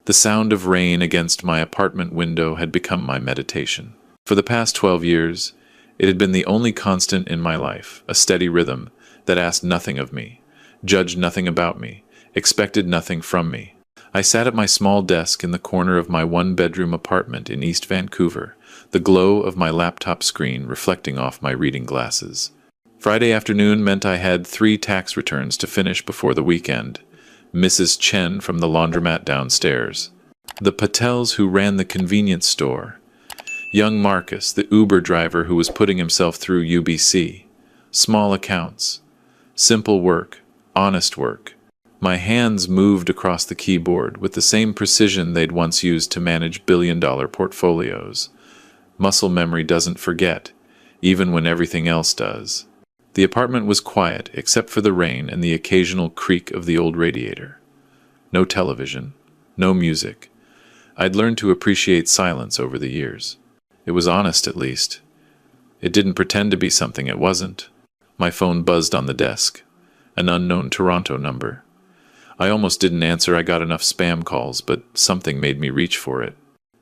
The sound of rain against my apartment window had become my meditation. For the past 12 years, it had been the only constant in my life, a steady rhythm that asked nothing of me, judged nothing about me, expected nothing from me. I sat at my small desk in the corner of my one-bedroom apartment in East Vancouver, the glow of my laptop screen reflecting off my reading glasses. Friday afternoon meant I had 3 tax returns to finish before the weekend. Mrs. Chen from the laundromat downstairs, the Patels who ran the convenience store, young Marcus, the Uber driver who was putting himself through UBC, small accounts, simple work, honest work. My hands moved across the keyboard with the same precision they'd once used to manage billion-dollar portfolios. Muscle memory doesn't forget, even when everything else does. The apartment was quiet except for the rain and the occasional creak of the old radiator. No television, no music. I'd learned to appreciate silence over the years. It was honest, at least. It didn't pretend to be something it wasn't. My phone buzzed on the desk. An unknown Toronto number. I almost didn't answer. I got enough spam calls, but something made me reach for it.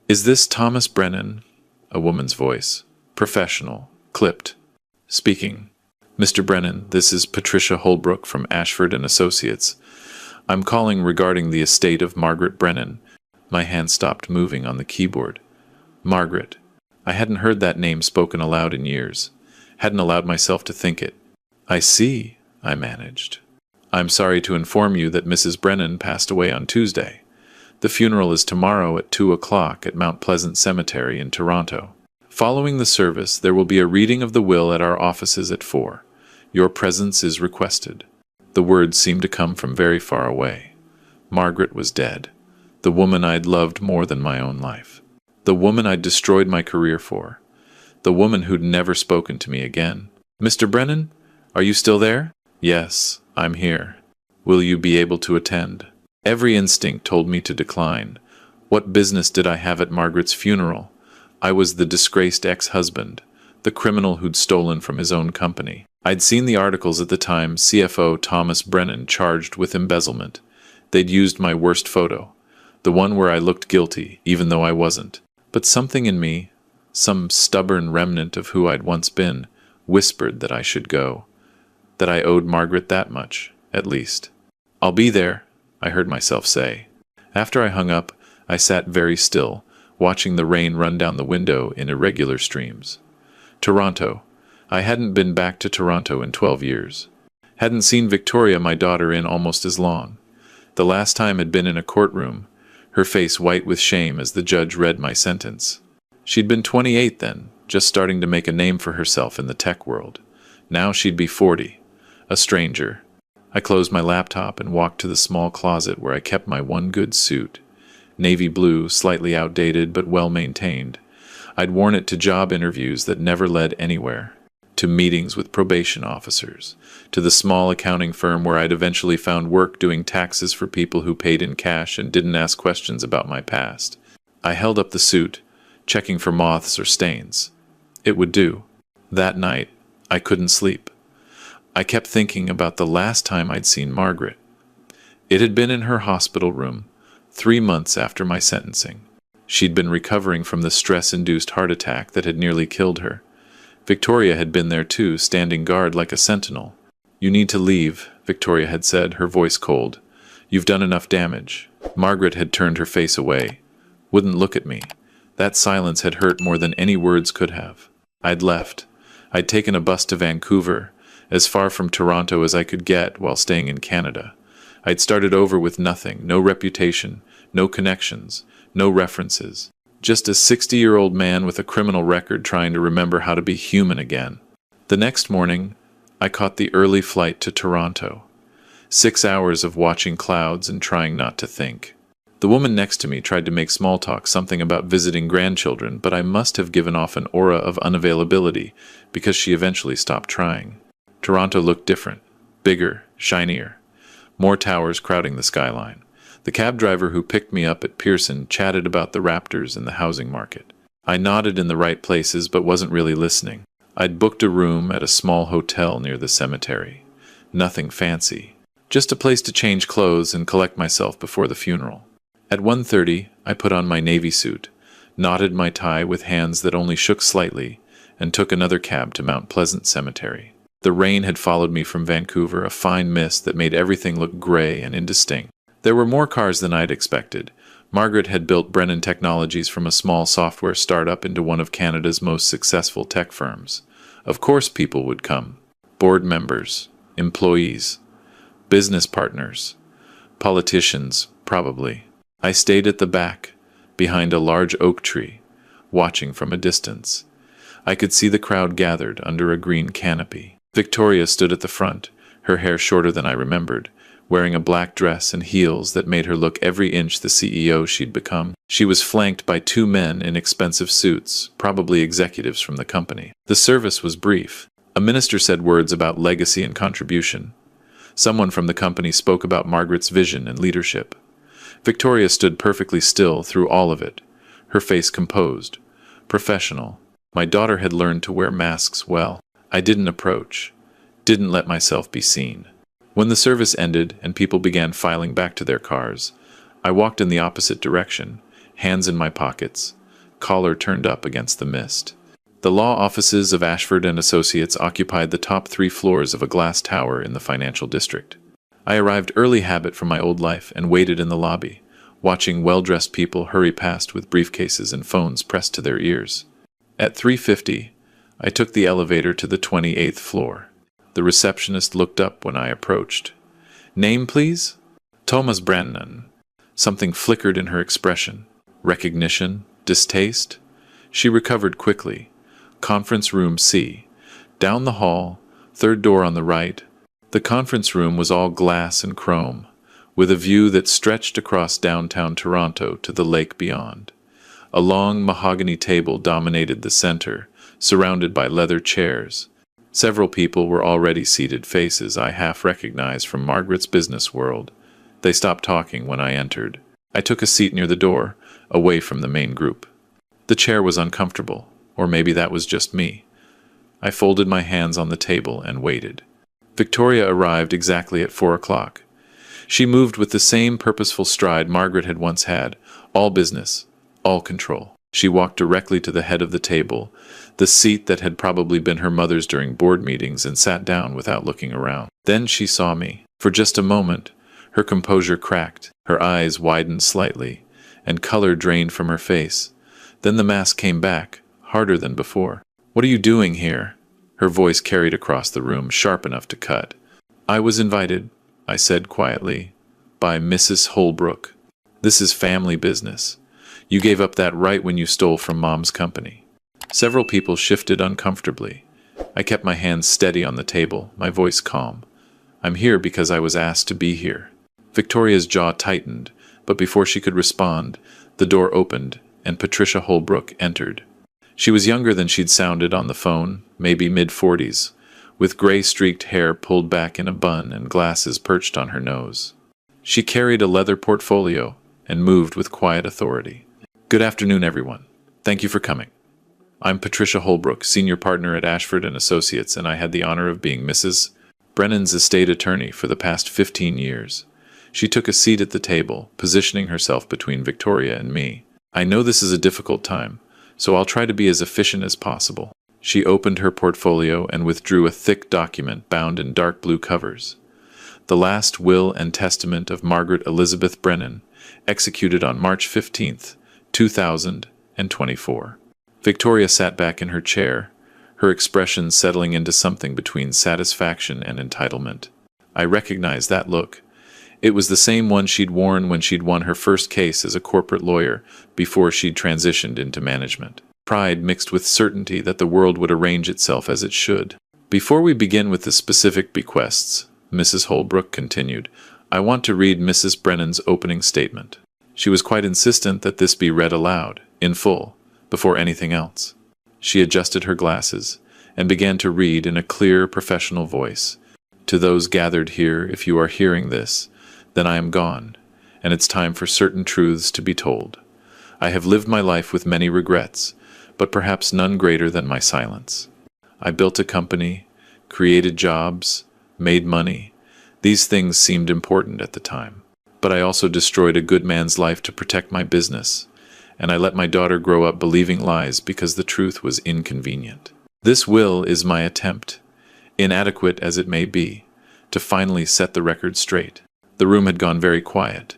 "Is this Thomas Brennan?" A woman's voice. Professional. Clipped. Speaking. "Mr. Brennan, this is Patricia Holbrook from Ashford and Associates. I'm calling regarding the estate of Margaret Brennan." My hand stopped moving on the keyboard. Margaret. I hadn't heard that name spoken aloud in years. Hadn't allowed myself to think it. "I see," I managed. "I'm sorry to inform you that Mrs. Brennan passed away on Tuesday. The funeral is tomorrow at 2 o'clock at Mount Pleasant Cemetery in Toronto. Following the service, there will be a reading of the will at our offices at 4. Your presence is requested." The words seemed to come from very far away. Margaret was dead. The woman I'd loved more than my own life. The woman I'd destroyed my career for. The woman who'd never spoken to me again. "Mr. Brennan, are you still there?" "Yes, I'm here. Will you be able to attend?" Every instinct told me to decline. What business did I have at Margaret's funeral? I was the disgraced ex-husband, the criminal who'd stolen from his own company. I'd seen the articles at the time, CFO Thomas Brennan charged with embezzlement. They'd used my worst photo, the one where I looked guilty, even though I wasn't. But something in me, some stubborn remnant of who I'd once been, whispered that I should go, that I owed Margaret that much, at least. "I'll be there," I heard myself say. After I hung up, I sat very still, watching the rain run down the window in irregular streams. Toronto. I hadn't been back to Toronto in 12 years. Hadn't seen Victoria, my daughter, in almost as long. The last time had been in a courtroom, her face white with shame as the judge read my sentence. She'd been 28 then, just starting to make a name for herself in the tech world. Now she'd be 40. A stranger. I closed my laptop and walked to the small closet where I kept my one good suit. Navy blue, slightly outdated but well-maintained. I'd worn it to job interviews that never led anywhere, to meetings with probation officers, to the small accounting firm where I'd eventually found work doing taxes for people who paid in cash and didn't ask questions about my past. I held up the suit, checking for moths or stains. It would do. That night, I couldn't sleep. I kept thinking about the last time I'd seen Margaret. It had been in her hospital room, 3 months after my sentencing. She'd been recovering from the stress-induced heart attack that had nearly killed her. Victoria had been there too, standing guard like a sentinel. "You need to leave," Victoria had said, her voice cold. "You've done enough damage." Margaret had turned her face away. Wouldn't look at me. That silence had hurt more than any words could have. I'd left. I'd taken a bus to Vancouver, as far from Toronto as I could get while staying in Canada. I'd started over with nothing, no reputation, no connections, no references. Just a 60-year-old man with a criminal record trying to remember how to be human again. The next morning, I caught the early flight to Toronto. 6 hours of watching clouds and trying not to think. The woman next to me tried to make small talk, something about visiting grandchildren, but I must have given off an aura of unavailability because she eventually stopped trying. Toronto looked different, bigger, shinier. More towers crowding the skyline. The cab driver who picked me up at Pearson chatted about the Raptors and the housing market. I nodded in the right places but wasn't really listening. I'd booked a room at a small hotel near the cemetery. Nothing fancy. Just a place to change clothes and collect myself before the funeral. At 1:30, I put on my navy suit, knotted my tie with hands that only shook slightly, and took another cab to Mount Pleasant Cemetery. The rain had followed me from Vancouver, a fine mist that made everything look gray and indistinct. There were more cars than I'd expected. Margaret had built Brennan Technologies from a small software startup into one of Canada's most successful tech firms. Of course people would come. Board members, employees, business partners, politicians, probably. I stayed at the back, behind a large oak tree, watching from a distance. I could see the crowd gathered under a green canopy. Victoria stood at the front, her hair shorter than I remembered, wearing a black dress and heels that made her look every inch the CEO she'd become. She was flanked by two men in expensive suits, probably executives from the company. The service was brief. A minister said words about legacy and contribution. Someone from the company spoke about Margaret's vision and leadership. Victoria stood perfectly still through all of it, her face composed, professional. My daughter had learned to wear masks well. I didn't approach, didn't let myself be seen. When the service ended and people began filing back to their cars, I walked in the opposite direction, hands in my pockets, collar turned up against the mist. The law offices of Ashford and Associates occupied the top 3 floors of a glass tower in the financial district. I arrived early habit from my old life and waited in the lobby, watching well-dressed people hurry past with briefcases and phones pressed to their ears. At 3:50, I took the elevator to the 28th floor. The receptionist looked up when I approached. "Name, please?" "Thomas Brannan." Something flickered in her expression. Recognition? Distaste? She recovered quickly. "Conference room C. Down the hall, 3rd door on the right." The conference room was all glass and chrome, with a view that stretched across downtown Toronto to the lake beyond. A long mahogany table dominated the center, surrounded by leather chairs. Several people were already seated, faces I half recognized from Margaret's business world. They stopped talking when I entered. I took a seat near the door, away from the main group. The chair was uncomfortable, or maybe that was just me. I folded my hands on the table and waited. Victoria arrived exactly at 4 o'clock. She moved with the same purposeful stride Margaret had once had, all business, all control. She walked directly to the head of the table, the seat that had probably been her mother's during board meetings, and sat down without looking around. Then she saw me. For just a moment, her composure cracked, her eyes widened slightly, and color drained from her face. Then the mask came back, harder than before. "What are you doing here?" Her voice carried across the room, sharp enough to cut. "I was invited," I said quietly, "by Mrs. Holbrook. This is family business. You gave up that right when you stole from Mom's company." Several people shifted uncomfortably. I kept my hands steady on the table, my voice calm. "I'm here because I was asked to be here." Victoria's jaw tightened, but before she could respond, the door opened and Patricia Holbrook entered. She was younger than she'd sounded on the phone, maybe mid-40s, with gray-streaked hair pulled back in a bun and glasses perched on her nose. She carried a leather portfolio and moved with quiet authority. "Good afternoon, everyone. Thank you for coming. I'm Patricia Holbrook, senior partner at Ashford and Associates, and I had the honor of being Mrs. Brennan's estate attorney for the past 15 years. She took a seat at the table, positioning herself between Victoria and me. "I know this is a difficult time, so I'll try to be as efficient as possible." She opened her portfolio and withdrew a thick document bound in dark blue covers. The last will and testament of Margaret Elizabeth Brennan, executed on March 15th, 2024. Victoria sat back in her chair, her expression settling into something between satisfaction and entitlement. I recognized that look. It was the same one she'd worn when she'd won her first case as a corporate lawyer before she'd transitioned into management. Pride mixed with certainty that the world would arrange itself as it should. "Before we begin with the specific bequests," Mrs. Holbrook continued, "I want to read Mrs. Brennan's opening statement." She was quite insistent that this be read aloud, in full, before anything else. She adjusted her glasses and began to read in a clear, professional voice. "To those gathered here, if you are hearing this, then I am gone, and it's time for certain truths to be told. I have lived my life with many regrets, but perhaps none greater than my silence. I built a company, created jobs, made money. These things seemed important at the time. But I also destroyed a good man's life to protect my business, and I let my daughter grow up believing lies because the truth was inconvenient. This will is my attempt, inadequate as it may be, to finally set the record straight. The room had gone very quiet.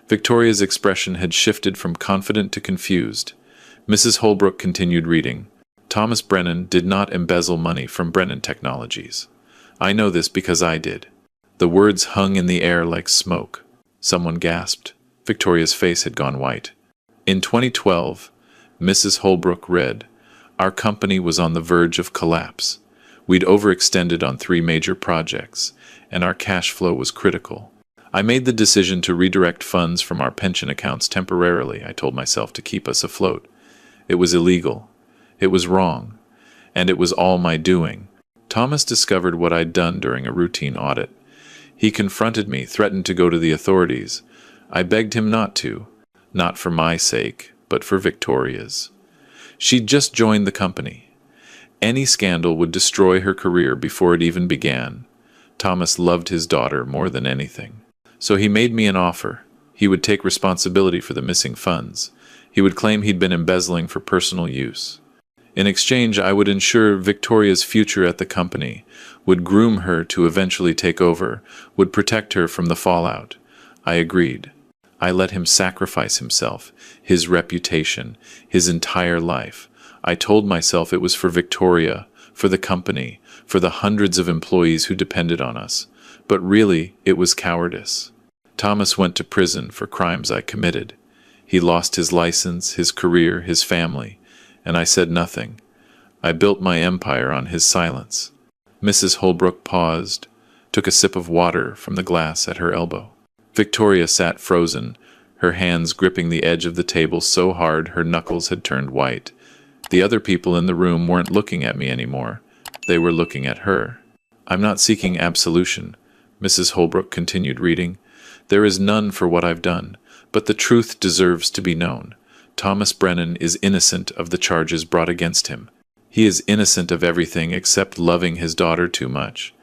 Victoria's expression had shifted from confident to confused. Mrs. Holbrook continued reading. Thomas Brennan did not embezzle money from Brennan Technologies. I know this because I did. The words hung in the air like smoke. Someone gasped. Victoria's face had gone white. In 2012, Mrs. Holbrook read, our company was on the verge of collapse. We'd overextended on 3 major projects, and our cash flow was critical. I made the decision to redirect funds from our pension accounts temporarily, I told myself, to keep us afloat. It was illegal. It was wrong. And it was all my doing. Thomas discovered what I'd done during a routine audit. He confronted me, threatened to go to the authorities. I begged him not to, not for my sake, but for Victoria's. She'd just joined the company. Any scandal would destroy her career before it even began. Thomas loved his daughter more than anything. So he made me an offer. He would take responsibility for the missing funds. He would claim he'd been embezzling for personal use. In exchange, I would ensure Victoria's future at the company, would groom her to eventually take over, would protect her from the fallout. I agreed. I let him sacrifice himself, his reputation, his entire life. I told myself it was for Victoria, for the company, for the hundreds of employees who depended on us. But really, it was cowardice. Thomas went to prison for crimes I committed. He lost his license, his career, his family, and I said nothing. I built my empire on his silence. Mrs. Holbrook paused, took a sip of water from the glass at her elbow. Victoria sat frozen, her hands gripping the edge of the table so hard her knuckles had turned white. The other people in the room weren't looking at me anymore. They were looking at her. I'm not seeking absolution, Mrs. Holbrook continued reading. There is none for what I've done, but the truth deserves to be known. Thomas Brennan is innocent of the charges brought against him. He is innocent of everything except loving his daughter too much.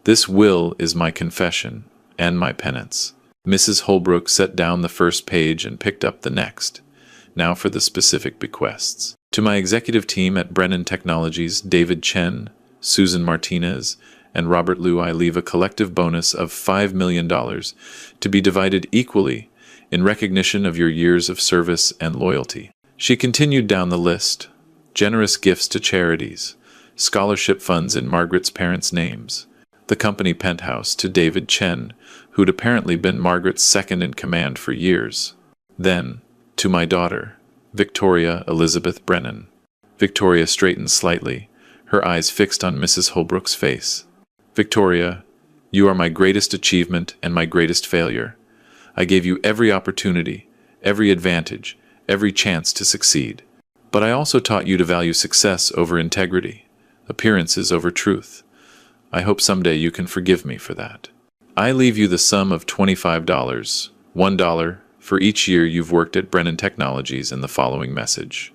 This will is my confession and my penance. Mrs. Holbrook set down the first page and picked up the next. Now for the specific bequests. To my executive team at Brennan Technologies, David Chen, Susan Martinez, and Robert Liu, I leave a collective bonus of $5 million to be divided equally in recognition of your years of service and loyalty. She continued down the list. Generous gifts to charities, scholarship funds in Margaret's parents' names, the company penthouse to David Chen, who'd apparently been Margaret's second-in-command for years. Then, to my daughter, Victoria Elizabeth Brennan. Victoria straightened slightly, her eyes fixed on Mrs. Holbrook's face. Victoria, you are my greatest achievement and my greatest failure. I gave you every opportunity, every advantage, every chance to succeed. But I also taught you to value success over integrity, appearances over truth. I hope someday you can forgive me for that. I leave you the sum of $25, $1 for each year you've worked at Brennan Technologies, and the following message.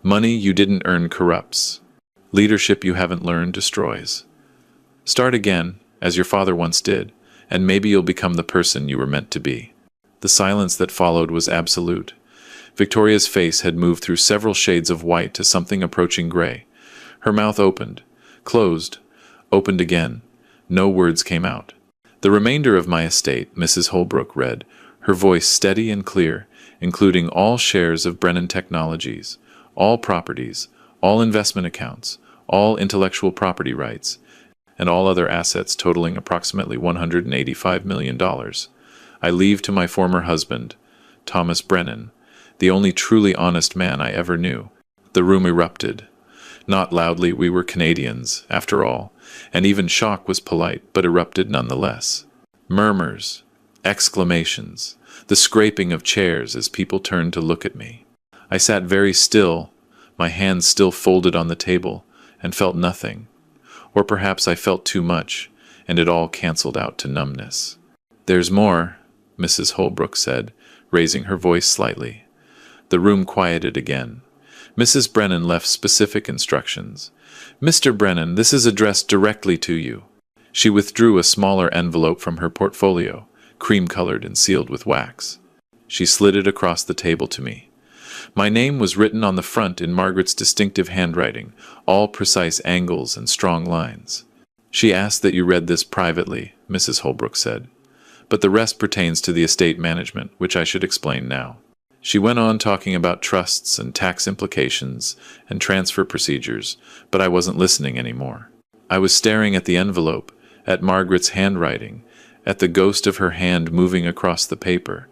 Money you didn't earn corrupts. Leadership you haven't learned destroys. Start again, as your father once did, and maybe you'll become the person you were meant to be. The silence that followed was absolute. Victoria's face had moved through several shades of white to something approaching gray. Her mouth opened, closed, opened again. No words came out. The remainder of my estate, Mrs. Holbrook read, her voice steady and clear, including all shares of Brennan Technologies, all properties, all investment accounts, all intellectual property rights, and all other assets totaling approximately $185 million. I leave to my former husband, Thomas Brennan, the only truly honest man I ever knew. The room erupted. Not loudly, we were Canadians, after all, and even shock was polite, but erupted nonetheless. Murmurs, exclamations, the scraping of chairs as people turned to look at me. I sat very still, my hands still folded on the table, and felt nothing. Or perhaps I felt too much, and it all canceled out to numbness. There's more, Mrs. Holbrook said, raising her voice slightly. The room quieted again. Mrs. Brennan left specific instructions. Mr. Brennan, this is addressed directly to you. She withdrew a smaller envelope from her portfolio, cream-colored and sealed with wax. She slid it across the table to me. My name was written on the front in Margaret's distinctive handwriting, all precise angles and strong lines. She asked that you read this privately, Mrs. Holbrook said, but the rest pertains to the estate management, which I should explain now. She went on talking about trusts and tax implications and transfer procedures, but I wasn't listening anymore. I was staring at the envelope, at Margaret's handwriting, at the ghost of her hand moving across the paper.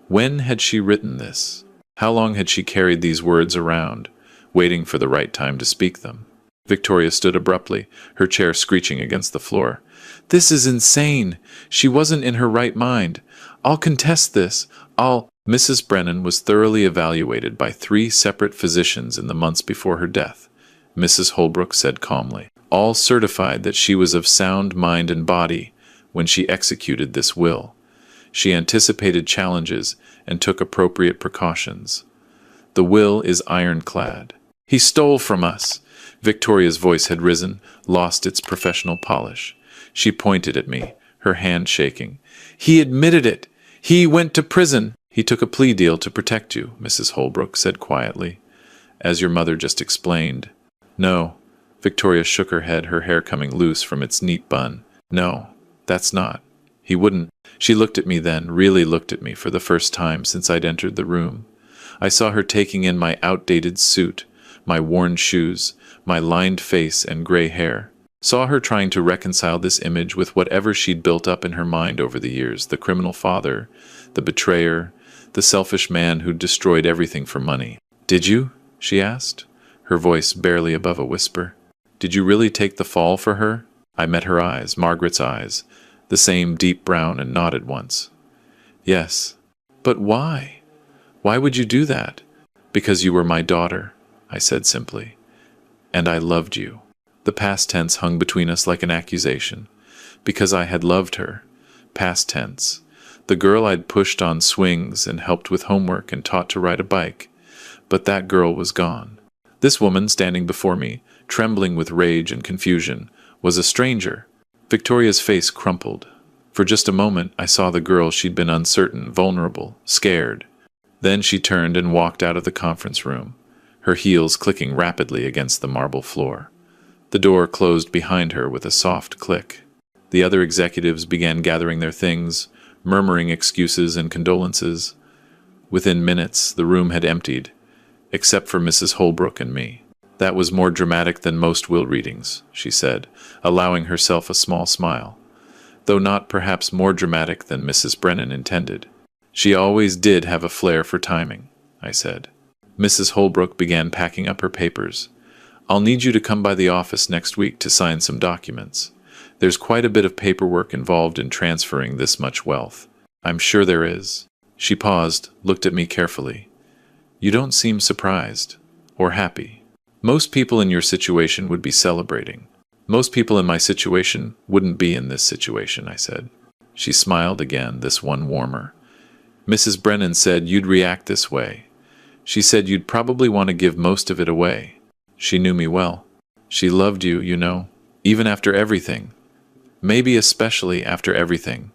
When had she written this? How long had she carried these words around, waiting for the right time to speak them? Victoria stood abruptly, her chair screeching against the floor. "This is insane! She wasn't in her right mind. I'll contest this. Mrs. Brennan was thoroughly evaluated by 3 separate physicians in the months before her death, Mrs. Holbrook said calmly. All certified that she was of sound mind and body when she executed this will. She anticipated challenges and took appropriate precautions. The will is ironclad. He stole from us. Victoria's voice had risen, lost its professional polish. She pointed at me, her hand shaking. He admitted it. He went to prison. He took a plea deal to protect you, Mrs. Holbrook said quietly, as your mother just explained. No. Victoria shook her head, her hair coming loose from its neat bun. No, that's not. He wouldn't. She looked at me then, really looked at me for the first time since I'd entered the room. I saw her taking in my outdated suit, my worn shoes, my lined face and gray hair. Saw her trying to reconcile this image with whatever she'd built up in her mind over the years, the criminal father, the betrayer, the selfish man who'd destroyed everything for money. Did you? She asked, her voice barely above a whisper. Did you really take the fall for her? I met her eyes, Margaret's eyes, the same deep brown, and nodded once. Yes. But why? Why would you do that? Because you were my daughter, I said simply. And I loved you. The past tense hung between us like an accusation. Because I had loved her. Past tense. The girl I'd pushed on swings and helped with homework and taught to ride a bike. But that girl was gone. This woman standing before me, trembling with rage and confusion, was a stranger. Victoria's face crumpled. For just a moment, I saw the girl she'd been uncertain, vulnerable, scared. Then she turned and walked out of the conference room, her heels clicking rapidly against the marble floor. The door closed behind her with a soft click. The other executives began gathering their things, murmuring excuses and condolences. Within minutes, the room had emptied, except for Mrs. Holbrook and me. That was more dramatic than most will readings, she said, allowing herself a small smile, though not perhaps more dramatic than Mrs. Brennan intended. She always did have a flair for timing, I said. Mrs. Holbrook began packing up her papers. I'll need you to come by the office next week to sign some documents. There's quite a bit of paperwork involved in transferring this much wealth. I'm sure there is. She paused, looked at me carefully. You don't seem surprised or happy. Most people in your situation would be celebrating. Most people in my situation wouldn't be in this situation, I said. She smiled again, this one warmer. Mrs. Brennan said you'd react this way. She said you'd probably want to give most of it away. She knew me well. She loved you, you know, even after everything. Maybe especially after everything.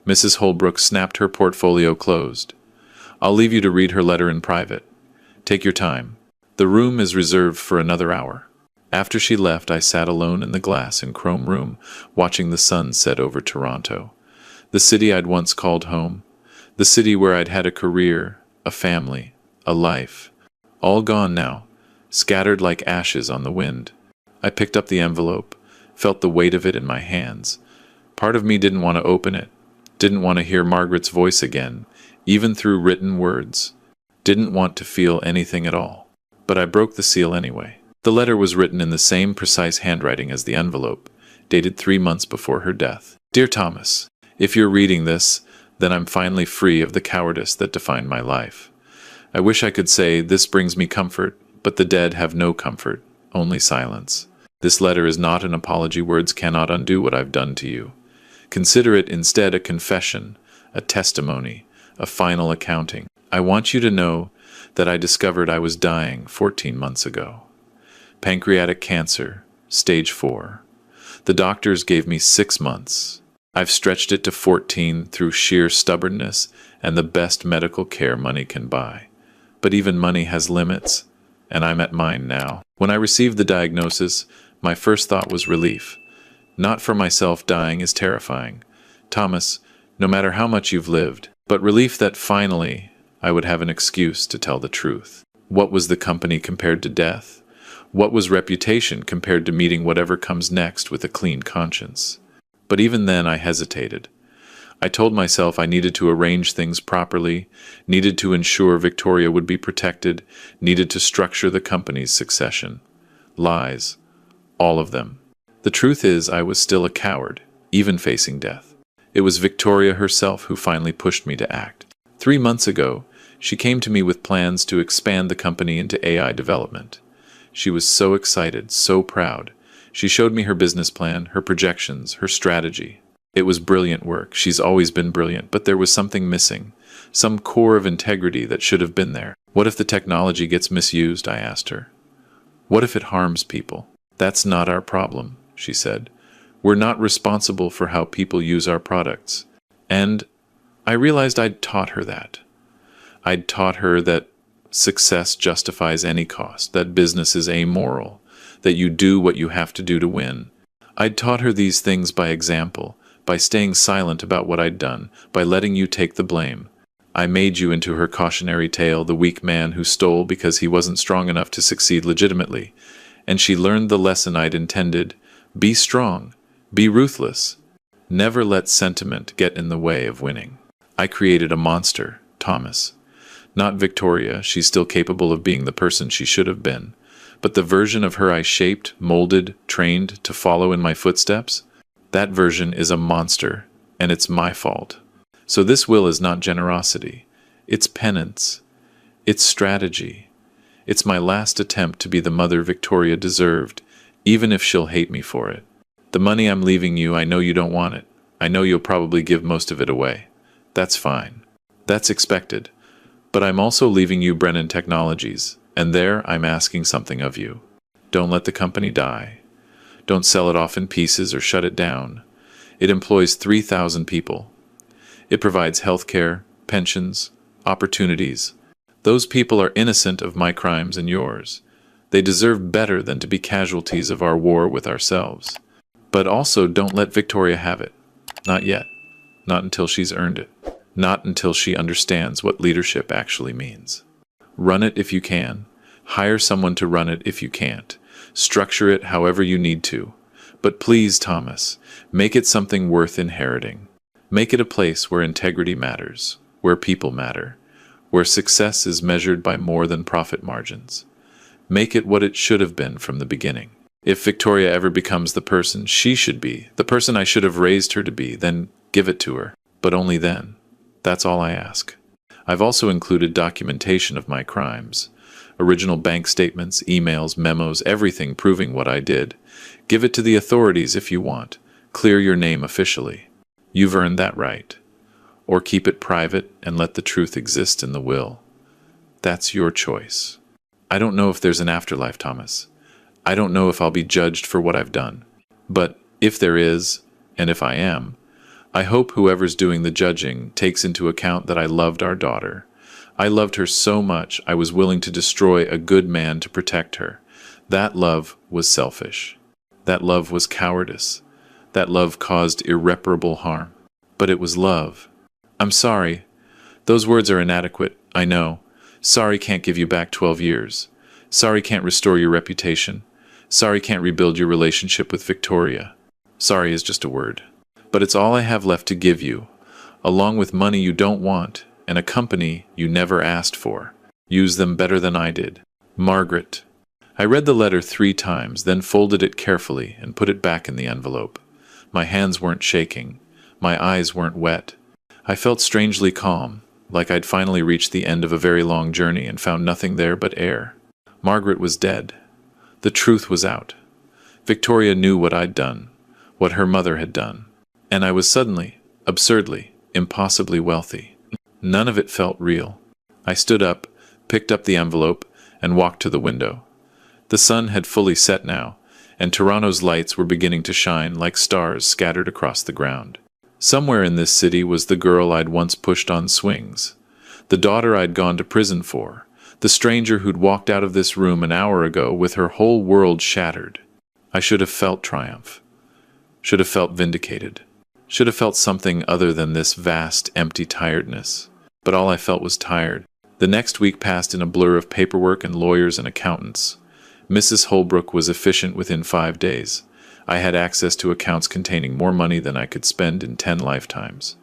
Mrs. Holbrook snapped her portfolio closed. I'll leave you to read her letter in private. Take your time. The room is reserved for another hour. After she left, I sat alone in the glass and chrome room, watching the sun set over Toronto. The city I'd once called home. The city where I'd had a career, a family, a life. All gone now, scattered like ashes on the wind. I picked up the envelope, felt the weight of it in my hands. Part of me didn't want to open it, didn't want to hear Margaret's voice again, even through written words. Didn't want to feel anything at all. But I broke the seal anyway. The letter was written in the same precise handwriting as the envelope, dated 3 months before her death. Dear Thomas, if you're reading this, then I'm finally free of the cowardice that defined my life. I wish I could say this brings me comfort, but the dead have no comfort, only silence. This letter is not an apology. Words cannot undo what I've done to you. Consider it instead a confession, a testimony, a final accounting. I want you to know that I discovered I was dying 14 months ago. Pancreatic cancer, stage 4. The doctors gave me 6 months. I've stretched it to 14 through sheer stubbornness and the best medical care money can buy. But even money has limits, and I'm at mine now. When I received the diagnosis, my first thought was relief. Not for myself, dying is terrifying, Thomas, no matter how much you've lived, but relief that finally I would have an excuse to tell the truth. What was the company compared to death? What was reputation compared to meeting whatever comes next with a clean conscience? But even then I hesitated. I told myself I needed to arrange things properly, needed to ensure Victoria would be protected, needed to structure the company's succession. Lies. All of them. The truth is I was still a coward, even facing death. It was Victoria herself who finally pushed me to act. 3 months ago, she came to me with plans to expand the company into AI development. She was so excited, so proud. She showed me her business plan, her projections, her strategy. It was brilliant work. She's always been brilliant, but there was something missing, some core of integrity that should have been there. What if the technology gets misused? I asked her. What if it harms people? That's not our problem, she said. We're not responsible for how people use our products. And I realized I'd taught her that. I'd taught her that success justifies any cost, that business is amoral, that you do what you have to do to win. I'd taught her these things by example, by staying silent about what I'd done, by letting you take the blame. I made you into her cautionary tale, the weak man who stole because he wasn't strong enough to succeed legitimately. And she learned the lesson I'd intended. Be strong. Be ruthless. Never let sentiment get in the way of winning. I created a monster, Thomas. Not Victoria, she's still capable of being the person she should have been. But the version of her I shaped, molded, trained to follow in my footsteps, that version is a monster, and it's my fault. So this will is not generosity. It's penance. It's strategy. It's my last attempt to be the mother Victoria deserved, even if she'll hate me for it. The money I'm leaving you, I know you don't want it. I know you'll probably give most of it away. That's fine. That's expected. But I'm also leaving you Brennan Technologies, and there I'm asking something of you. Don't let the company die. Don't sell it off in pieces or shut it down. It employs 3,000 people. It provides healthcare, pensions, opportunities. Those people are innocent of my crimes and yours. They deserve better than to be casualties of our war with ourselves. But also don't let Victoria have it. Not yet. Not until she's earned it. Not until she understands what leadership actually means. Run it if you can. Hire someone to run it if you can't. Structure it however you need to. But please, Thomas, make it something worth inheriting. Make it a place where integrity matters, where people matter, where success is measured by more than profit margins. Make it what it should have been from the beginning. If Victoria ever becomes the person she should be, the person I should have raised her to be, then give it to her. But only then. That's all I ask. I've also included documentation of my crimes. Original bank statements, emails, memos, everything proving what I did. Give it to the authorities if you want. Clear your name officially. You've earned that right. Or keep it private and let the truth exist in the will. That's your choice. I don't know if there's an afterlife, Thomas. I don't know if I'll be judged for what I've done. But if there is, and if I am, I hope whoever's doing the judging takes into account that I loved our daughter. I loved her so much I was willing to destroy a good man to protect her. That love was selfish. That love was cowardice. That love caused irreparable harm. But it was love. I'm sorry. Those words are inadequate, I know. Sorry can't give you back 12 years. Sorry can't restore your reputation. Sorry can't rebuild your relationship with Victoria. Sorry is just a word. But it's all I have left to give you, along with money you don't want and a company you never asked for. Use them better than I did. Margaret. I read the letter 3 times, then folded it carefully and put it back in the envelope. My hands weren't shaking. My eyes weren't wet. I felt strangely calm, like I'd finally reached the end of a very long journey and found nothing there but air. Margaret was dead. The truth was out. Victoria knew what I'd done, what her mother had done. And I was suddenly, absurdly, impossibly wealthy. None of it felt real. I stood up, picked up the envelope, and walked to the window. The sun had fully set now, and Toronto's lights were beginning to shine like stars scattered across the ground. Somewhere in this city was the girl I'd once pushed on swings, the daughter I'd gone to prison for, the stranger who'd walked out of this room an hour ago with her whole world shattered. I should have felt triumph, should have felt vindicated, should have felt something other than this vast, empty tiredness. But all I felt was tired. The next week passed in a blur of paperwork and lawyers and accountants. Mrs. Holbrook was efficient within 5 days. I had access to accounts containing more money than I could spend in 10 lifetimes.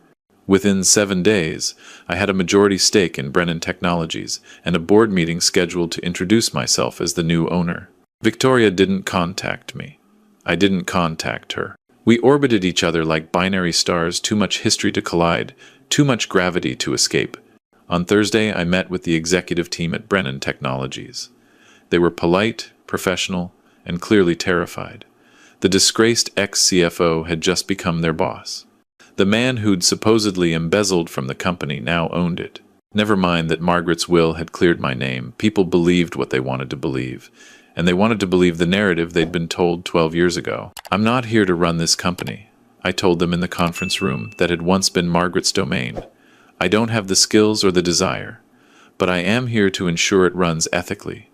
Within 7 days, I had a majority stake in Brennan Technologies and a board meeting scheduled to introduce myself as the new owner. Victoria didn't contact me. I didn't contact her. We orbited each other like binary stars, too much history to collide, too much gravity to escape. On Thursday, I met with the executive team at Brennan Technologies. They were polite, professional, and clearly terrified. The disgraced ex-CFO had just become their boss. The man who'd supposedly embezzled from the company now owned it. Never mind that Margaret's will had cleared my name. People believed what they wanted to believe, and they wanted to believe the narrative they'd been told 12 years ago. I'm not here to run this company, I told them in the conference room that had once been Margaret's domain. I don't have the skills or the desire, but I am here to ensure it runs ethically.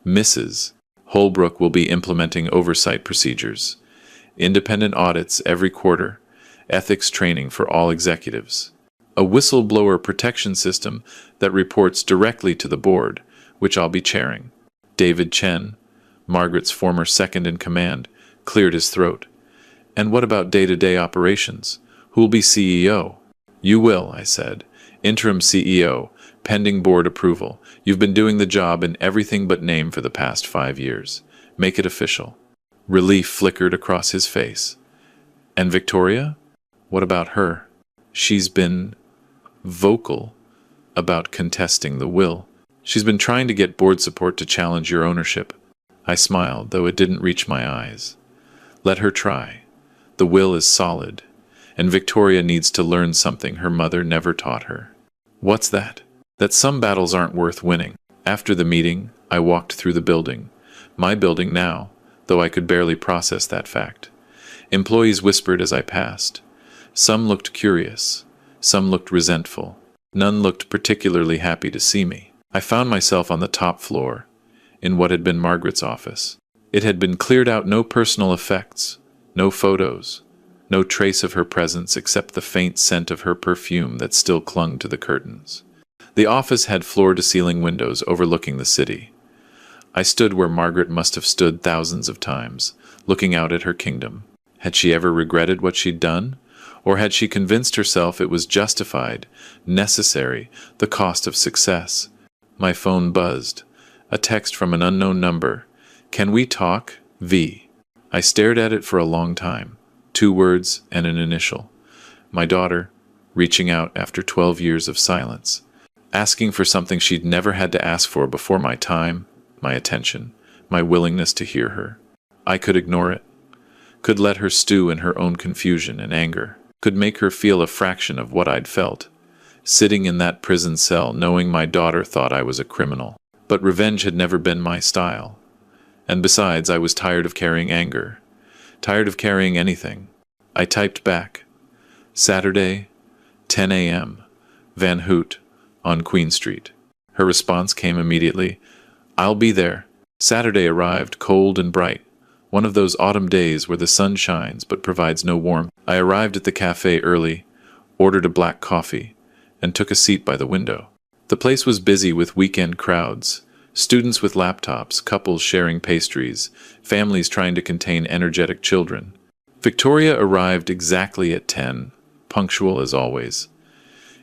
Mrs. Holbrook will be implementing oversight procedures, independent audits every quarter, ethics training for all executives, a whistleblower protection system that reports directly to the board, which I'll be chairing. David Chen, Margaret's former second-in-command, cleared his throat. And what about day-to-day operations? Who'll be CEO? You will, I said. Interim CEO, pending board approval. You've been doing the job in everything but name for the past 5 years. Make it official. Relief flickered across his face. And Victoria? What about her? She's been vocal about contesting the will. She's been trying to get board support to challenge your ownership. I smiled, though it didn't reach my eyes. Let her try. The will is solid, and Victoria needs to learn something her mother never taught her. What's that? That some battles aren't worth winning. After the meeting, I walked through the building. My building now, though I could barely process that fact. Employees whispered as I passed. Some looked curious. Some looked resentful. None looked particularly happy to see me. I found myself on the top floor, in what had been Margaret's office. It had been cleared out, no personal effects, no photos, no trace of her presence except the faint scent of her perfume that still clung to the curtains. The office had floor-to-ceiling windows overlooking the city. I stood where Margaret must have stood thousands of times, looking out at her kingdom. Had she ever regretted what she'd done? Or had she convinced herself it was justified, necessary, the cost of success? My phone buzzed. A text from an unknown number. Can we talk? V. I stared at it for a long time. 2 words and an initial. My daughter, reaching out after 12 years of silence. Asking for something she'd never had to ask for before: my time, my attention, my willingness to hear her. I could ignore it. Could let her stew in her own confusion and anger. Could make her feel a fraction of what I'd felt, sitting in that prison cell knowing my daughter thought I was a criminal. But revenge had never been my style. And besides, I was tired of carrying anger. Tired of carrying anything. I typed back. Saturday, 10 a.m., Van Hoot, on Queen Street. Her response came immediately. I'll be there. Saturday arrived, cold and bright. One of those autumn days where the sun shines but provides no warmth. I arrived at the cafe early, ordered a black coffee, and took a seat by the window. The place was busy with weekend crowds. Students with laptops, couples sharing pastries, families trying to contain energetic children. Victoria arrived exactly at 10, punctual as always.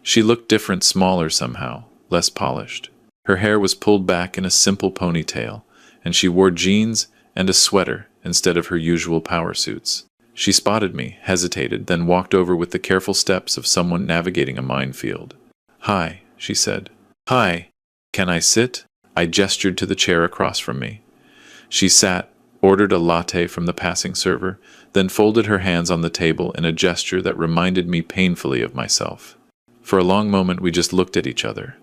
She looked different, smaller somehow, less polished. Her hair was pulled back in a simple ponytail, and she wore jeans and a sweater instead of her usual power suits. She spotted me, hesitated, then walked over with the careful steps of someone navigating a minefield. Hi, she said. Hi, can I sit? I gestured to the chair across from me. She sat, ordered a latte from the passing server, then folded her hands on the table in a gesture that reminded me painfully of myself. For a long moment we just looked at each other.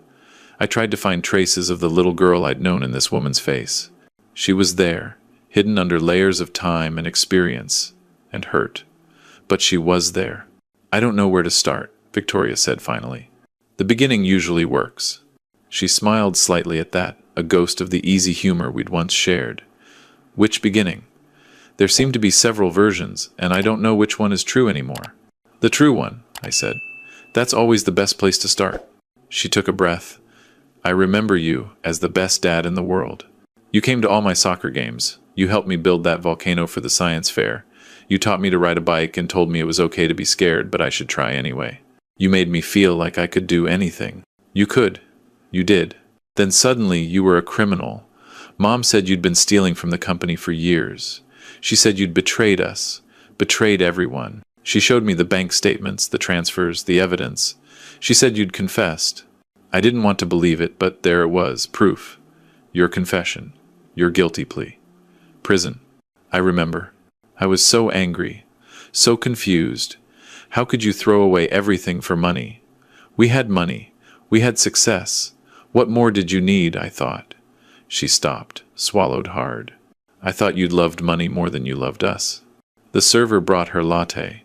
I tried to find traces of the little girl I'd known in this woman's face. She was there, hidden under layers of time and experience and hurt. But she was there. I don't know where to start, Victoria said finally. The beginning usually works. She smiled slightly at that, a ghost of the easy humor we'd once shared. Which beginning? There seem to be several versions, and I don't know which one is true anymore. The true one, I said. That's always the best place to start. She took a breath. I remember you as the best dad in the world. You came to all my soccer games. You helped me build that volcano for the science fair. You taught me to ride a bike and told me it was okay to be scared, but I should try anyway. You made me feel like I could do anything. You could. You did. Then suddenly you were a criminal. Mom said you'd been stealing from the company for years. She said you'd betrayed us, betrayed everyone. She showed me the bank statements, the transfers, the evidence. She said you'd confessed. I didn't want to believe it, but there it was, proof. Your confession. Your guilty plea. Prison. I remember. I was so angry, so confused. How could you throw away everything for money? We had money. We had success. What more did you need, I thought. She stopped, swallowed hard. I thought you'd loved money more than you loved us. The server brought her latte.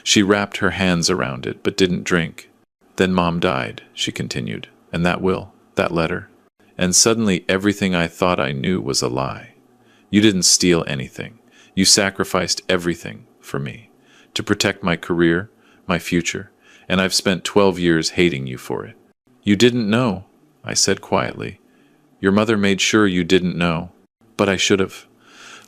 She wrapped her hands around it, but didn't drink. Then Mom died, she continued, and that will, that letter. And suddenly everything I thought I knew was a lie. You didn't steal anything. You sacrificed everything for me, to protect my career, my future, and I've spent 12 years hating you for it. You didn't know, I said quietly. Your mother made sure you didn't know. But I should have.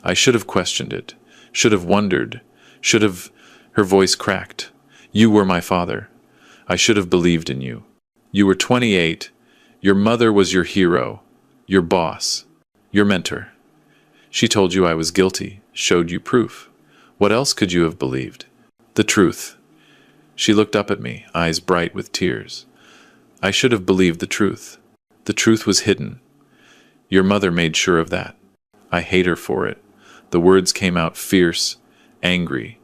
I should have questioned it, should have wondered, should have... Her voice cracked. You were my father. I should have believed in you. You were 28. Your mother was your hero, your boss, your mentor. She told you I was guilty, showed you proof. What else could you have believed? The truth. She looked up at me, eyes bright with tears. I should have believed the truth. The truth was hidden. Your mother made sure of that. I hate her for it. The words came out fierce, angry.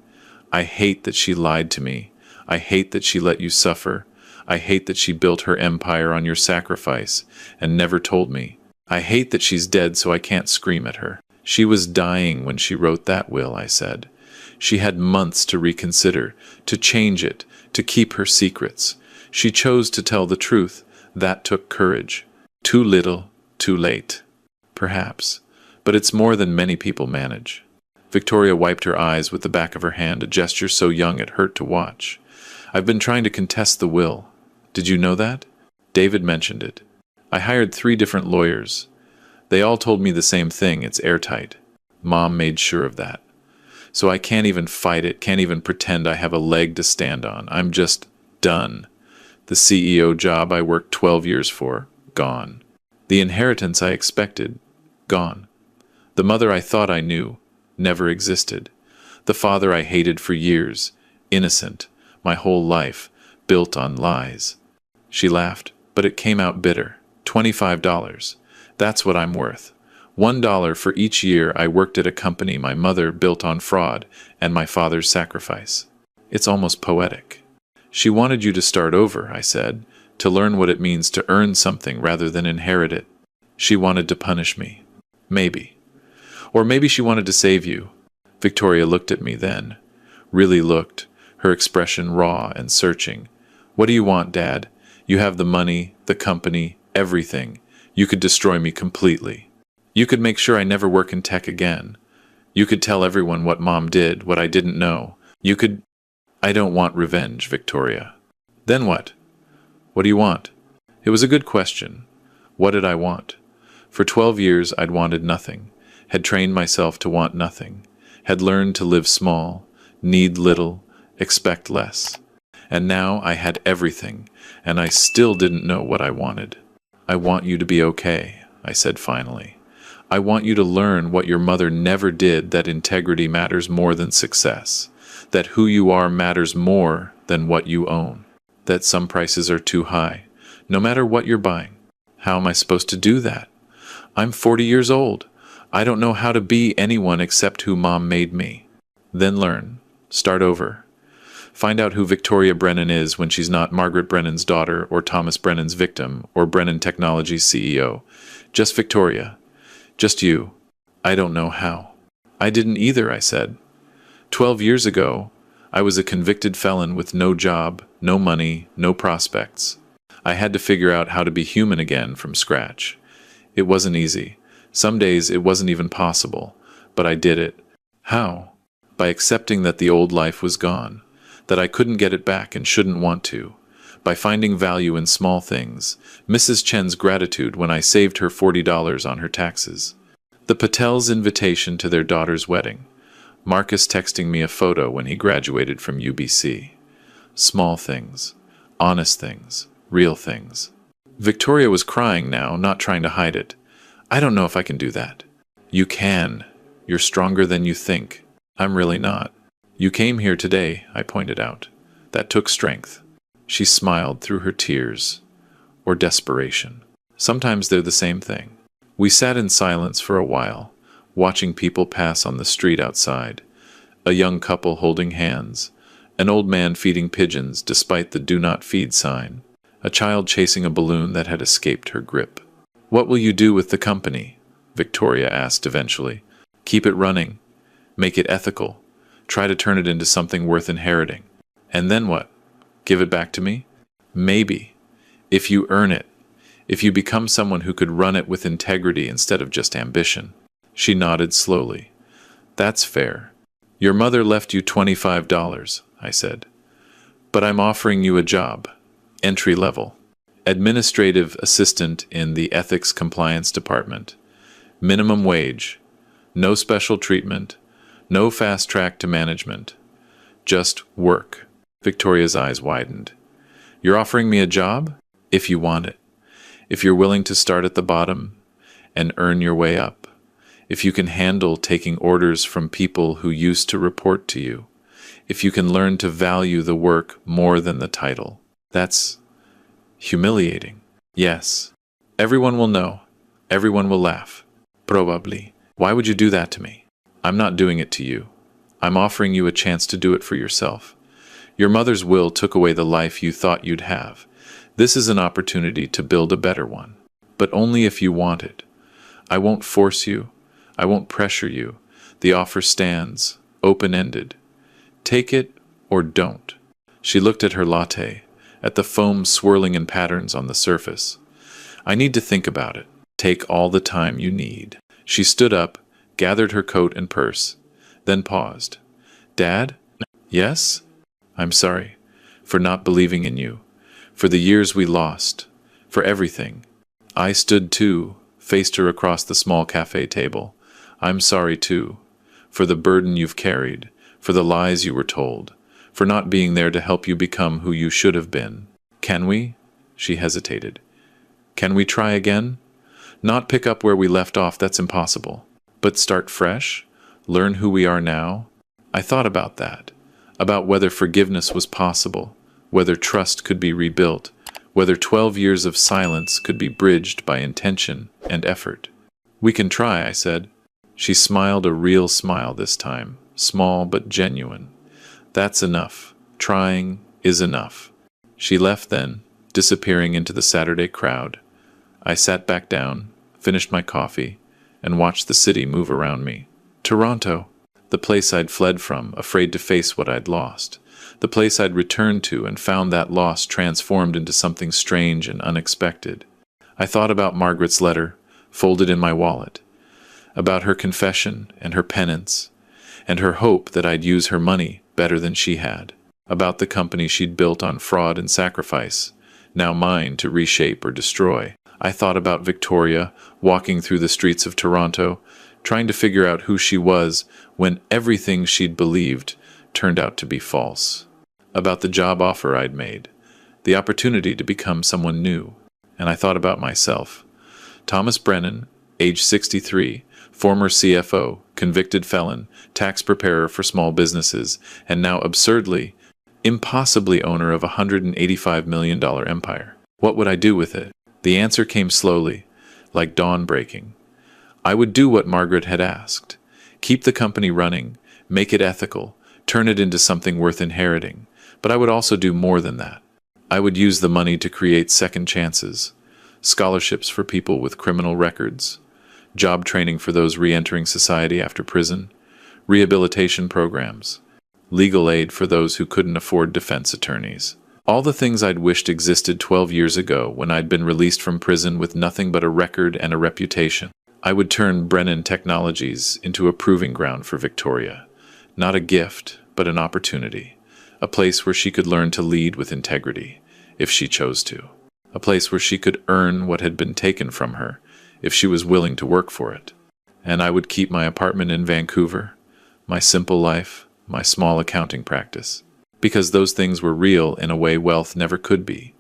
I hate that she lied to me. I hate that she let you suffer. I hate that she built her empire on your sacrifice and never told me. I hate that she's dead so I can't scream at her. She was dying when she wrote that will, I said. She had months to reconsider, to change it, to keep her secrets. She chose to tell the truth. That took courage. Too little, too late. Perhaps. But it's more than many people manage. Victoria wiped her eyes with the back of her hand, a gesture so young it hurt to watch. I've been trying to contest the will. Did you know that? David mentioned it. I hired 3 different lawyers. They all told me the same thing, it's airtight. Mom made sure of that. So I can't even fight it, can't even pretend I have a leg to stand on. I'm just done. The CEO job I worked 12 years for, gone. The inheritance I expected, gone. The mother I thought I knew, never existed. The father I hated for years, innocent, my whole life, built on lies. She laughed, but it came out bitter. $25. That's what I'm worth. $1 for each year I worked at a company my mother built on fraud and my father's sacrifice. It's almost poetic. She wanted you to start over, I said, to learn what it means to earn something rather than inherit it. She wanted to punish me. Maybe. Or maybe she wanted to save you. Victoria looked at me then. Really looked, her expression raw and searching. What do you want, Dad? You have the money, the company, everything. You could destroy me completely. You could make sure I never work in tech again. You could tell everyone what Mom did, what I didn't know. You could... I don't want revenge, Victoria. Then what? What do you want? It was a good question. What did I want? For 12 years I'd wanted nothing, had trained myself to want nothing, had learned to live small, need little, expect less. And now I had everything, and I still didn't know what I wanted. I want you to be okay, I said finally. I want you to learn what your mother never did, that integrity matters more than success, that who you are matters more than what you own, that some prices are too high, no matter what you're buying. How am I supposed to do that? I'm 40 years old. I don't know how to be anyone except who Mom made me. Then learn. Start over. Find out who Victoria Brennan is when she's not Margaret Brennan's daughter or Thomas Brennan's victim or Brennan Technologies CEO. Just Victoria. Just you. I don't know how. I didn't either, I said. 12 years ago, I was a convicted felon with no job, no money, no prospects. I had to figure out how to be human again from scratch. It wasn't easy. Some days it wasn't even possible, but I did it. How? By accepting that the old life was gone, that I couldn't get it back and shouldn't want to. By finding value in small things, Mrs. Chen's gratitude when I saved her $40 on her taxes. The Patel's invitation to their daughter's wedding. Marcus texting me a photo when he graduated from UBC. Small things, honest things, real things. Victoria was crying now, not trying to hide it. I don't know if I can do that. You can. You're stronger than you think. I'm really not. You came here today, I pointed out. That took strength. She smiled through her tears. Or desperation. Sometimes they're the same thing. We sat in silence for a while, watching people pass on the street outside. A young couple holding hands. An old man feeding pigeons despite the do not feed sign. A child chasing a balloon that had escaped her grip. What will you do with the company? Victoria asked eventually. Keep it running. Make it ethical. Try to turn it into something worth inheriting. And then what? Give it back to me? Maybe. If you earn it. If you become someone who could run it with integrity instead of just ambition. She nodded slowly. That's fair. Your mother left you $25, I said. But I'm offering you a job. Entry level. Administrative assistant in the Ethics Compliance Department. Minimum wage. No special treatment. No fast track to management. Just work. Victoria's eyes widened. You're offering me a job? If you want it. If you're willing to start at the bottom and earn your way up. If you can handle taking orders from people who used to report to you. If you can learn to value the work more than the title. That's humiliating. Yes. Everyone will know. Everyone will laugh. Probably. Why would you do that to me? I'm not doing it to you. I'm offering you a chance to do it for yourself. Your mother's will took away the life you thought you'd have. This is an opportunity to build a better one. But only if you want it. I won't force you. I won't pressure you. The offer stands, open-ended. Take it or don't. She looked at her latte, at the foam swirling in patterns on the surface. I need to think about it. Take all the time you need. She stood up, gathered her coat and purse, then paused. Dad? Yes? I'm sorry. For not believing in you. For the years we lost. For everything. I stood too, faced her across the small cafe table. I'm sorry too. For the burden you've carried. For the lies you were told. For not being there to help you become who you should have been. Can we? She hesitated. Can we try again? Not pick up where we left off, that's impossible. But start fresh? Learn who we are now? I thought about that. About whether forgiveness was possible, whether trust could be rebuilt, whether 12 years of silence could be bridged by intention and effort. We can try, I said. She smiled a real smile this time, small but genuine. That's enough. Trying is enough. She left then, disappearing into the Saturday crowd. I sat back down, finished my coffee, and watched the city move around me. Toronto. The place I'd fled from, afraid to face what I'd lost. The place I'd returned to and found that loss transformed into something strange and unexpected. I thought about Margaret's letter, folded in my wallet. About her confession and her penance, and her hope that I'd use her money better than she had. About the company she'd built on fraud and sacrifice, now mine to reshape or destroy. I thought about Victoria, walking through the streets of Toronto, trying to figure out who she was when everything she'd believed turned out to be false. About the job offer I'd made, the opportunity to become someone new. And I thought about myself. Thomas Brennan, age 63, former CFO, convicted felon, tax preparer for small businesses, and now absurdly, impossibly owner of a $185 million empire. What would I do with it? The answer came slowly, like dawn breaking. I would do what Margaret had asked. Keep the company running, make it ethical, turn it into something worth inheriting. But I would also do more than that. I would use the money to create second chances, scholarships for people with criminal records, job training for those re-entering society after prison, rehabilitation programs. legal aid for those who couldn't afford defense attorneys. All the things I'd wished existed 12 years ago when I'd been released from prison with nothing but a record and a reputation. I would turn Brennan Technologies into a proving ground for Victoria. Not a gift, but an opportunity. A place where she could learn to lead with integrity, if she chose to. A place where she could earn what had been taken from her, if she was willing to work for it. And I would keep my apartment in Vancouver, my simple life, my small accounting practice. Because those things were real in a way wealth never could be.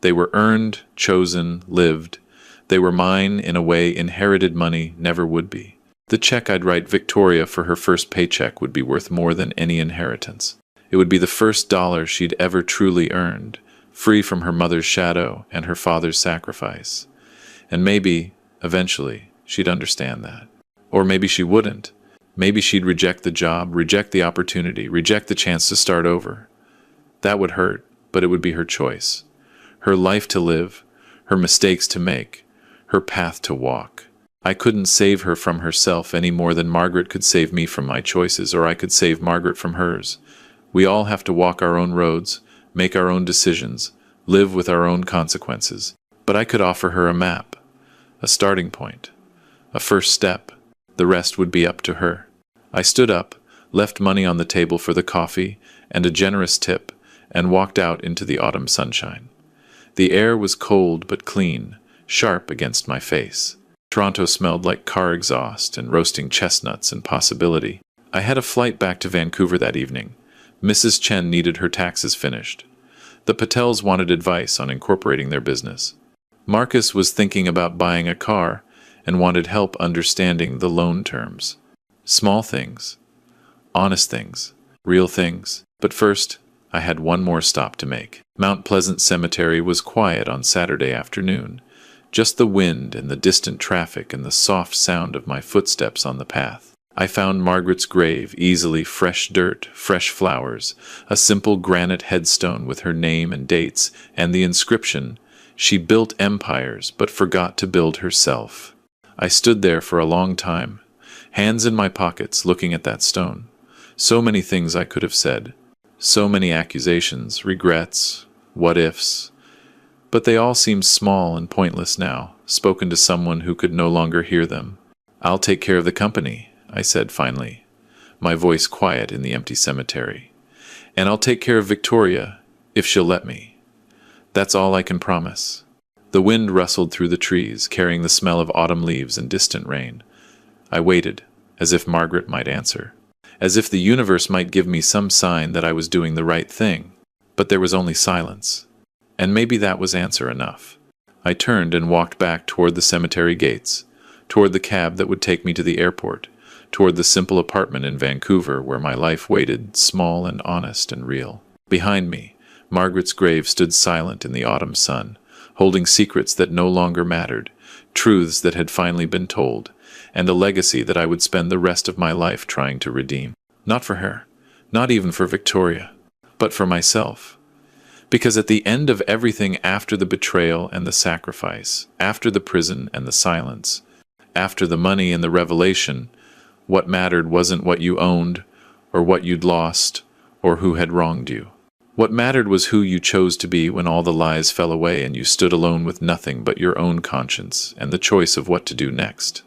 They were earned, chosen, lived. They were mine in a way inherited money never would be. The check I'd write Victoria for her first paycheck would be worth more than any inheritance. It would be the first dollar she'd ever truly earned, free from her mother's shadow and her father's sacrifice. And maybe, eventually, she'd understand that. Or maybe she wouldn't. Maybe she'd reject the job, reject the opportunity, reject the chance to start over. That would hurt, but it would be her choice. Her life to live, her mistakes to make, her path to walk. I couldn't save her from herself any more than Margaret could save me from my choices, or I could save Margaret from hers. We all have to walk our own roads, make our own decisions, live with our own consequences. But I could offer her a map, a starting point, a first step. The rest would be up to her. I stood up, left money on the table for the coffee and a generous tip, and walked out into the autumn sunshine. The air was cold but clean, sharp against my face. Toronto smelled like car exhaust and roasting chestnuts and possibility. I had a flight back to Vancouver that evening. Mrs. Chen needed her taxes finished. The Patels wanted advice on incorporating their business. Marcus was thinking about buying a car and wanted help understanding the loan terms. Small things, honest things, real things. But first, I had one more stop to make. Mount Pleasant Cemetery was quiet on Saturday afternoon. Just the wind and the distant traffic and the soft sound of my footsteps on the path. I found Margaret's grave, easily fresh dirt, fresh flowers, a simple granite headstone with her name and dates, and the inscription, "She built empires, but forgot to build herself." I stood there for a long time, hands in my pockets, looking at that stone. So many things I could have said. So many accusations, regrets, what-ifs. But they all seemed small and pointless now, spoken to someone who could no longer hear them. "I'll take care of the company," I said finally, my voice quiet in the empty cemetery. "And I'll take care of Victoria, if she'll let me. That's all I can promise." The wind rustled through the trees, carrying the smell of autumn leaves and distant rain. I waited, as if Margaret might answer, as if the universe might give me some sign that I was doing the right thing. But there was only silence. And maybe that was answer enough. I turned and walked back toward the cemetery gates, toward the cab that would take me to the airport, toward the simple apartment in Vancouver where my life waited, small and honest and real. Behind me, Margaret's grave stood silent in the autumn sun, holding secrets that no longer mattered, truths that had finally been told, and a legacy that I would spend the rest of my life trying to redeem. Not for her, not even for Victoria, but for myself. Because at the end of everything, after the betrayal and the sacrifice, after the prison and the silence, after the money and the revelation, what mattered wasn't what you owned, or what you'd lost, or who had wronged you. What mattered was who you chose to be when all the lies fell away and you stood alone with nothing but your own conscience and the choice of what to do next.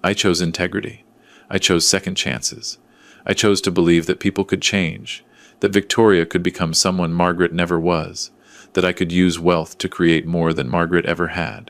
I chose integrity. I chose second chances. I chose to believe that people could change, that Victoria could become someone Margaret never was, that I could use wealth to create more than Margaret ever had.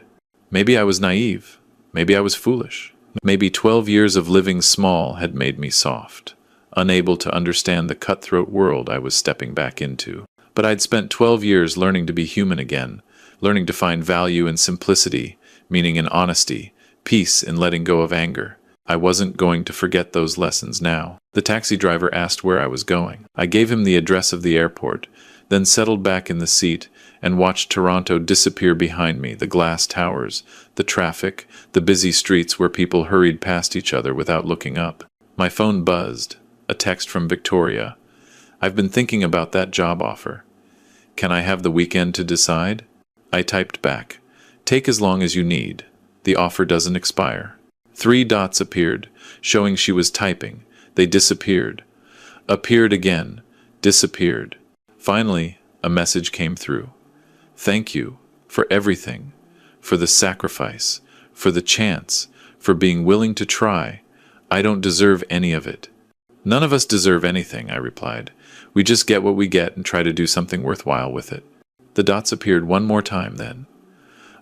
Maybe I was naive. Maybe I was foolish. Maybe 12 years of living small had made me soft, unable to understand the cutthroat world I was stepping back into. But I'd spent 12 years learning to be human again, learning to find value in simplicity, meaning in honesty, peace in letting go of anger. I wasn't going to forget those lessons now. The taxi driver asked where I was going. I gave him the address of the airport, then settled back in the seat and watched Toronto disappear behind me, the glass towers, the traffic, the busy streets where people hurried past each other without looking up. My phone buzzed, a text from Victoria. "I've been thinking about that job offer. Can I have the weekend to decide?" I typed back, "Take as long as you need. The offer doesn't expire." 3 dots appeared, showing she was typing. They disappeared. Appeared again, disappeared. Finally, a message came through. Thank you for everything, for the sacrifice, for the chance, for being willing to try. I don't deserve any of it. None of us deserve anything, I replied. We just get what we get and try to do something worthwhile with it. The dots appeared one more time then.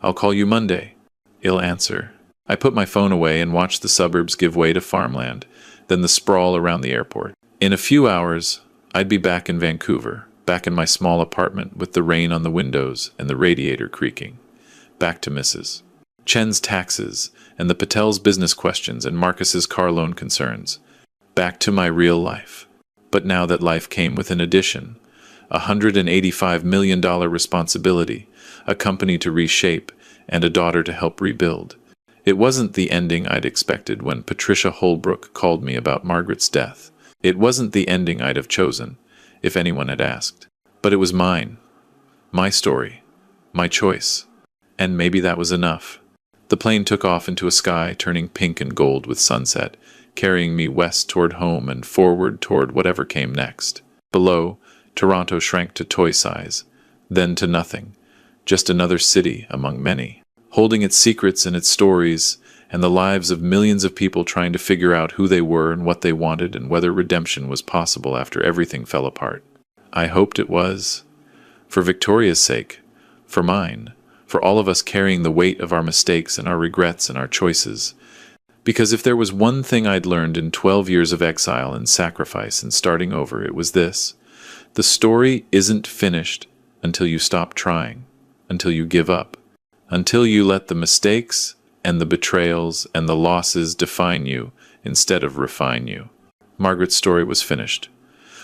I'll call you Monday. He'll answer. I put my phone away and watched the suburbs give way to farmland, then the sprawl around the airport. In a few hours, I'd be back in Vancouver, back in my small apartment with the rain on the windows and the radiator creaking. Back to Mrs. Chen's taxes and the Patel's business questions and Marcus's car loan concerns. Back to my real life. But now that life came with an addition, a $185 million responsibility, a company to reshape, and a daughter to help rebuild. It wasn't the ending I'd expected when Patricia Holbrook called me about Margaret's death. It wasn't the ending I'd have chosen, if anyone had asked. But it was mine. My story. My choice. And maybe that was enough. The plane took off into a sky turning pink and gold with sunset, carrying me west toward home and forward toward whatever came next. Below, Toronto shrank to toy size, then to nothing, just another city among many, holding its secrets and its stories and the lives of millions of people trying to figure out who they were and what they wanted and whether redemption was possible after everything fell apart. I hoped it was. For Victoria's sake, for mine, for all of us carrying the weight of our mistakes and our regrets and our choices. Because if there was one thing I'd learned in 12 years of exile and sacrifice and starting over, it was this. The story isn't finished until you stop trying, until you give up, until you let the mistakes and the betrayals and the losses define you instead of refine you. Margaret's story was finished,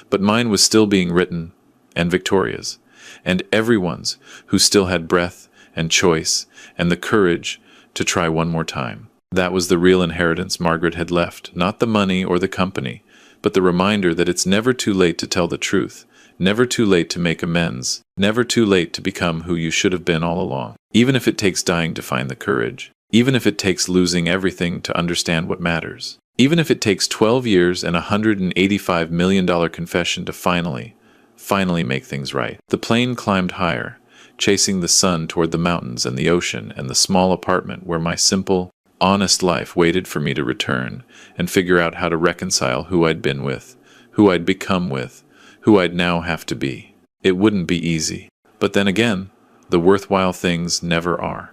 but mine was still being written, and Victoria's, and everyone's who still had breath and choice and the courage to try one more time. That was the real inheritance Margaret had left, not the money or the company, but the reminder that it's never too late to tell the truth, never too late to make amends, never too late to become who you should have been all along. Even if it takes dying to find the courage, even if it takes losing everything to understand what matters, even if it takes 12 years and a $185 million confession to finally make things right. The plane climbed higher, chasing the sun toward the mountains and the ocean and the small apartment where my simple, honest life waited for me to return and figure out how to reconcile who I'd been with, who I'd become with, who I'd now have to be. It wouldn't be easy. But then again, the worthwhile things never are.